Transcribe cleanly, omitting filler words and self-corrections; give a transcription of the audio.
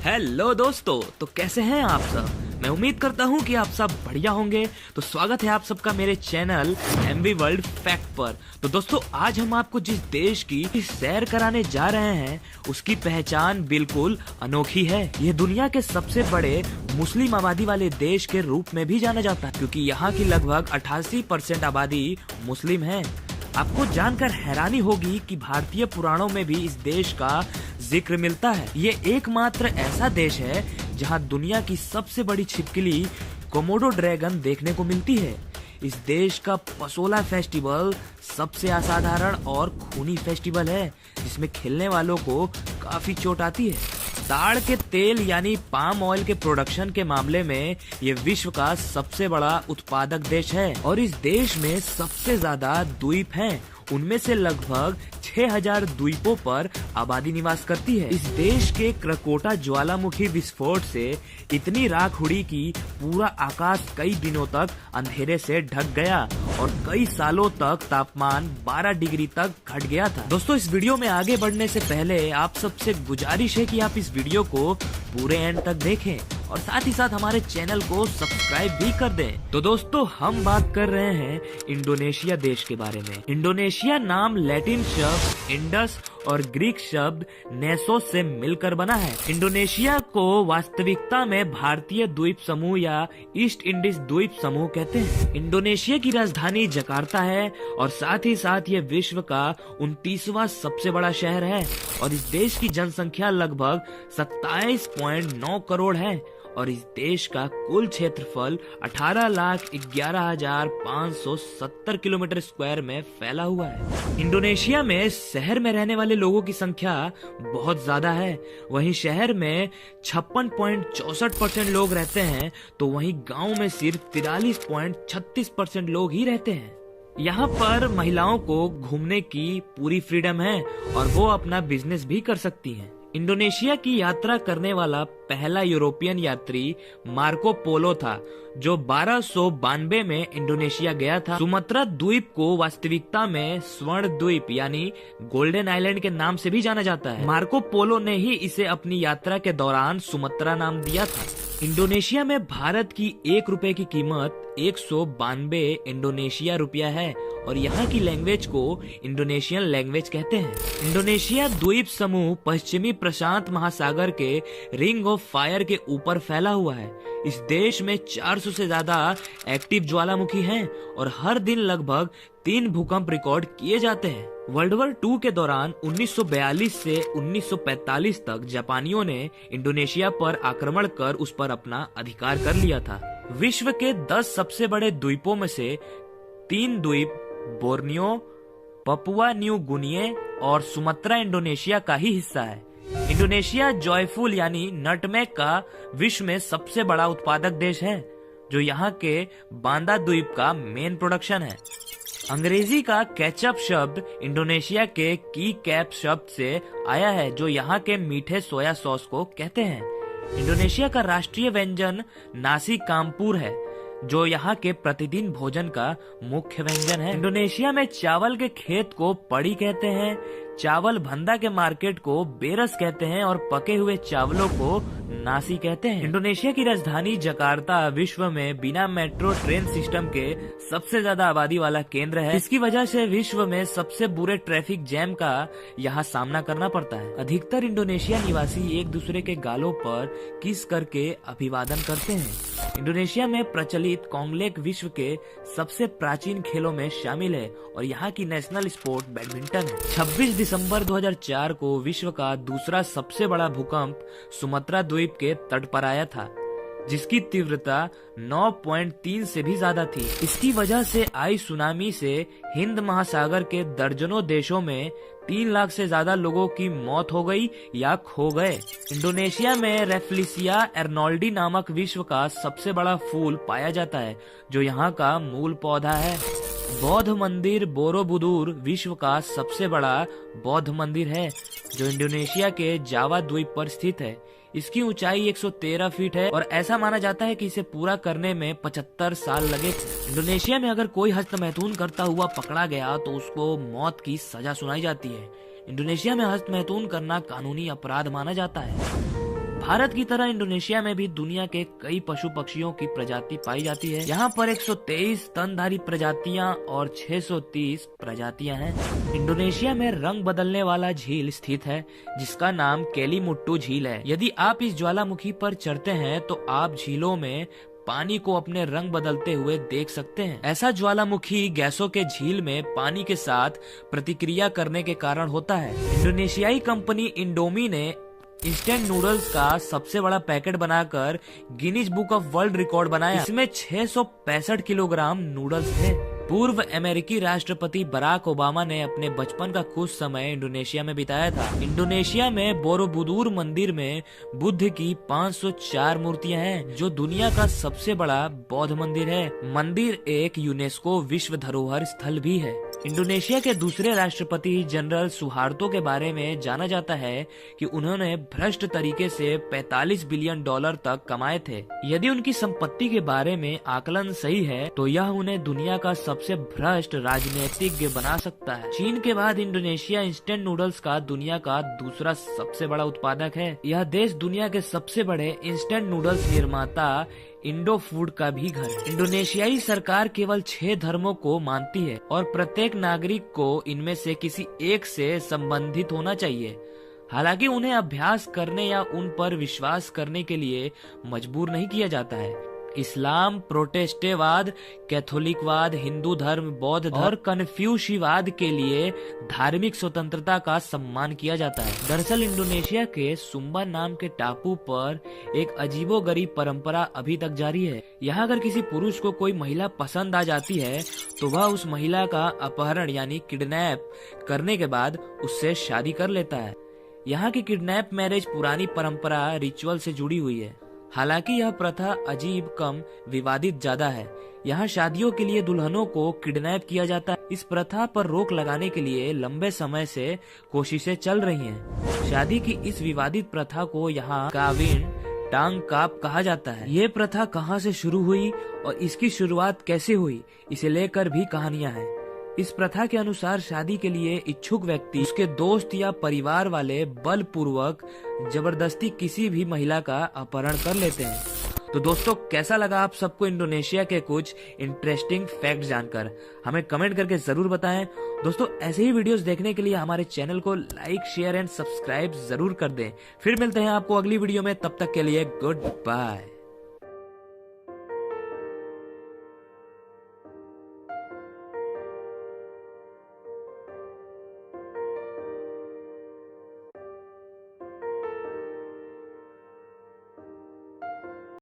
Hello दोस्तों, तो कैसे हैं आप सब। मैं उम्मीद करता हूं कि आप सब बढ़िया होंगे। तो स्वागत है आप सबका मेरे चैनल एमवी वर्ल्ड फैक्ट पर। तो दोस्तों, आज हम आपको जिस देश की सैर कराने जा रहे हैं उसकी पहचान बिल्कुल अनोखी है। ये दुनिया के सबसे बड़े मुस्लिम आबादी वाले देश के रूप में भी जाना जाता है, क्योंकि यहाँ की लगभग 88% आबादी मुस्लिम है। आपको जानकर हैरानी होगी कि भारतीय पुराणों में भी इस देश का जिक्र मिलता है। ये एकमात्र ऐसा देश है जहां दुनिया की सबसे बड़ी छिपकली कोमोडो ड्रैगन देखने को मिलती है। इस देश का पसोला फेस्टिवल सबसे असाधारण और खूनी फेस्टिवल है, जिसमें खेलने वालों को काफी चोट आती है। ताड़ के तेल यानी पाम ऑयल के प्रोडक्शन के मामले में ये विश्व का सबसे बड़ा उत्पादक देश है और इस देश में सबसे ज्यादा द्वीप हैं। उनमें से लगभग 6000 द्वीपों पर आबादी निवास करती है। इस देश के क्रकोटा ज्वालामुखी विस्फोट से इतनी राख उड़ी कि पूरा आकाश कई दिनों तक अंधेरे से ढक गया और कई सालों तक तापमान 12 डिग्री तक घट गया था। दोस्तों, इस वीडियो में आगे बढ़ने से पहले आप सबसे गुजारिश है कि आप इस वीडियो को पूरे एंड तक देखें और साथ ही साथ हमारे चैनल को सब्सक्राइब भी कर दें। तो दोस्तों, हम बात कर रहे हैं इंडोनेशिया देश के बारे में। इंडोनेशिया नाम लैटिन शब्द इंडस और ग्रीक शब्द नेसोस से मिलकर बना है। इंडोनेशिया को वास्तविकता में भारतीय द्वीप समूह या ईस्ट इंडीज द्वीप समूह कहते हैं। इंडोनेशिया की राजधानी जकार्ता है और साथ ही साथ ये विश्व का 29वां सबसे बड़ा शहर है और इस देश की जनसंख्या लगभग 27.9 करोड़ है और इस देश का कुल क्षेत्रफल 18,11,570 किलोमीटर स्क्वायर में फैला हुआ है। इंडोनेशिया में शहर में रहने वाले लोगों की संख्या बहुत ज्यादा है। वहीं शहर में 56.64% लोग रहते हैं, तो वहीं गांव में सिर्फ 43.36% लोग ही रहते हैं। यहाँ पर महिलाओं को घूमने की पूरी फ्रीडम है और वो अपना बिजनेस भी कर सकती हैं। इंडोनेशिया की यात्रा करने वाला पहला यूरोपियन यात्री मार्को पोलो था, जो 1292 में इंडोनेशिया गया था। सुमत्रा द्वीप को वास्तविकता में स्वर्ण द्वीप यानी गोल्डन आइलैंड के नाम से भी जाना जाता है। मार्को पोलो ने ही इसे अपनी यात्रा के दौरान सुमत्रा नाम दिया था। इंडोनेशिया में भारत की 1 रुपए की कीमत 192 इंडोनेशिया रुपया है और यहाँ की लैंग्वेज को इंडोनेशियन लैंग्वेज कहते हैं। इंडोनेशिया द्वीप समूह पश्चिमी प्रशांत महासागर के रिंग ऑफ फायर के ऊपर फैला हुआ है। इस देश में 400 से ज्यादा एक्टिव ज्वालामुखी हैं और हर दिन लगभग 3 भूकंप रिकॉर्ड किए जाते हैं। वर्ल्ड वॉर 2 के दौरान 1942 से 1945 तक जापानियों ने इंडोनेशिया पर आक्रमण कर उस पर अपना अधिकार कर लिया था। विश्व के 10 सबसे बड़े द्वीपों में से 3 द्वीप बोर्नियो, पपुआ न्यू गुनिये और सुमत्रा इंडोनेशिया का ही हिस्सा है। इंडोनेशिया जॉयफुल यानी नटमेग का विश्व में सबसे बड़ा उत्पादक देश है, जो यहाँ के बांदा द्वीप का मेन प्रोडक्शन है। अंग्रेजी का केचप शब्द इंडोनेशिया के की कैप शब्द से आया है, जो यहाँ के मीठे सोया सॉस को कहते हैं। इंडोनेशिया का राष्ट्रीय व्यंजन नासी काम्पुर है, जो यहाँ के प्रतिदिन भोजन का मुख्य व्यंजन है। इंडोनेशिया में चावल के खेत को पड़ी कहते हैं, चावल भंदा के मार्केट को बेरस कहते हैं और पके हुए चावलों को नासी कहते हैं। इंडोनेशिया की राजधानी जकार्ता विश्व में बिना मेट्रो ट्रेन सिस्टम के सबसे ज्यादा आबादी वाला केंद्र है। इसकी वजह से विश्व में सबसे बुरे ट्रैफिक जैम का यहाँ सामना करना पड़ता है। अधिकतर इंडोनेशिया निवासी एक दूसरे के गालों पर किस करके अभिवादन करते हैं। इंडोनेशिया में प्रचलित कोंगलेक विश्व के सबसे प्राचीन खेलों में शामिल है और यहाँ की नेशनल स्पोर्ट बैडमिंटन है। 26 दिसंबर 2004 को विश्व का दूसरा सबसे बड़ा भूकंप सुमत्रा द्वीप के तट पर आया था, जिसकी तीव्रता 9.3 से भी ज्यादा थी। इसकी वजह से आई सुनामी से हिंद महासागर के दर्जनों देशों में 3 लाख से ज्यादा लोगों की मौत हो गई या खो गए। इंडोनेशिया में रेफ्लिसिया एर्नोल्डी नामक विश्व का सबसे बड़ा फूल पाया जाता है, जो यहाँ का मूल पौधा है। बौद्ध मंदिर बोरोबुदुर विश्व का सबसे बड़ा बौद्ध मंदिर है, जो इंडोनेशिया के जावा द्वीप पर स्थित है। इसकी ऊंचाई 113 फीट है और ऐसा माना जाता है कि इसे पूरा करने में 75 साल लगे। इंडोनेशिया में अगर कोई हस्तमैथुन करता हुआ पकड़ा गया तो उसको मौत की सजा सुनाई जाती है। इंडोनेशिया में हस्तमैथुन करना कानूनी अपराध माना जाता है। भारत की तरह इंडोनेशिया में भी दुनिया के कई पशु पक्षियों की प्रजाति पाई जाती है। यहाँ पर 123 स्तनधारी प्रजातियाँ और 630 प्रजातियाँ हैं। इंडोनेशिया में रंग बदलने वाला झील स्थित है जिसका नाम केलीमुट्टू झील है। यदि आप इस ज्वालामुखी पर चढ़ते हैं तो आप झीलों में पानी को अपने रंग बदलते हुए देख सकते हैं। ऐसा ज्वालामुखी गैसों के झील में पानी के साथ प्रतिक्रिया करने के कारण होता है। इंडोनेशियाई कंपनी इंडोमी ने इंस्टेंट नूडल्स का सबसे बड़ा पैकेट बनाकर Guinness book of world record बनाया। इसमें 665 किलोग्राम नूडल्स थे। पूर्व अमेरिकी राष्ट्रपति बराक ओबामा ने अपने बचपन का कुछ समय इंडोनेशिया में बिताया था। इंडोनेशिया में बोरोबुदुर मंदिर में बुद्ध की 504 मूर्तियां हैं, जो दुनिया का सबसे बड़ा बौद्ध मंदिर है। मंदिर एक यूनेस्को विश्व धरोहर स्थल भी है। इंडोनेशिया के दूसरे राष्ट्रपति जनरल सुहार्तो के बारे में जाना जाता है कि उन्होंने भ्रष्ट तरीके से 45 बिलियन डॉलर तक कमाए थे। यदि उनकी संपत्ति के बारे में आकलन सही है तो यह उन्हें दुनिया का सबसे भ्रष्ट राजनीतिज्ञ बना सकता है। चीन के बाद इंडोनेशिया इंस्टेंट नूडल्स का दुनिया का दूसरा सबसे बड़ा उत्पादक है। यह देश दुनिया के सबसे बड़े इंस्टेंट नूडल्स निर्माता इंडो फूड का भी घर है। इंडोनेशियाई सरकार केवल 6 धर्मों को मानती है और प्रत्येक नागरिक को इनमें से किसी एक से संबंधित होना चाहिए। हालांकि उन्हें अभ्यास करने या उन पर विश्वास करने के लिए मजबूर नहीं किया जाता है। इस्लाम, प्रोटेस्टेवाद, कैथोलिकवाद, हिंदू धर्म, बौद्ध धर्म और कन्फ्यूशिवाद के लिए धार्मिक स्वतंत्रता का सम्मान किया जाता है। दरअसल इंडोनेशिया के सुम्बा नाम के टापू पर एक अजीबोगरीब परंपरा अभी तक जारी है। यहाँ अगर किसी पुरुष को कोई महिला पसंद आ जाती है तो वह उस महिला का अपहरण यानी किडनैप करने के बाद उससे शादी कर लेता है। यहाँ की किडनैप मैरिज पुरानी परंपरा रिचुअल से जुड़ी हुई है। हालांकि यह प्रथा अजीब कम विवादित ज्यादा है। यहाँ शादियों के लिए दुल्हनों को किडनैप किया जाता है। इस प्रथा पर रोक लगाने के लिए लंबे समय से कोशिशें चल रही हैं। शादी की इस विवादित प्रथा को यहाँ काविन टांग काप कहा जाता है। ये प्रथा कहाँ से शुरू हुई और इसकी शुरुआत कैसे हुई, इसे लेकर भी कहानियाँ हैं। इस प्रथा के अनुसार शादी के लिए इच्छुक व्यक्ति उसके दोस्त या परिवार वाले बलपूर्वक जबरदस्ती किसी भी महिला का अपहरण कर लेते हैं। तो दोस्तों, कैसा लगा आप सबको इंडोनेशिया के कुछ इंटरेस्टिंग फैक्ट जानकर? हमें कमेंट करके जरूर बताएं। दोस्तों, ऐसे ही वीडियोस देखने के लिए हमारे चैनल को लाइक, शेयर एंड सब्सक्राइब जरूर कर दें। फिर मिलते हैं आपको अगली वीडियो में, तब तक के लिए गुड बाय।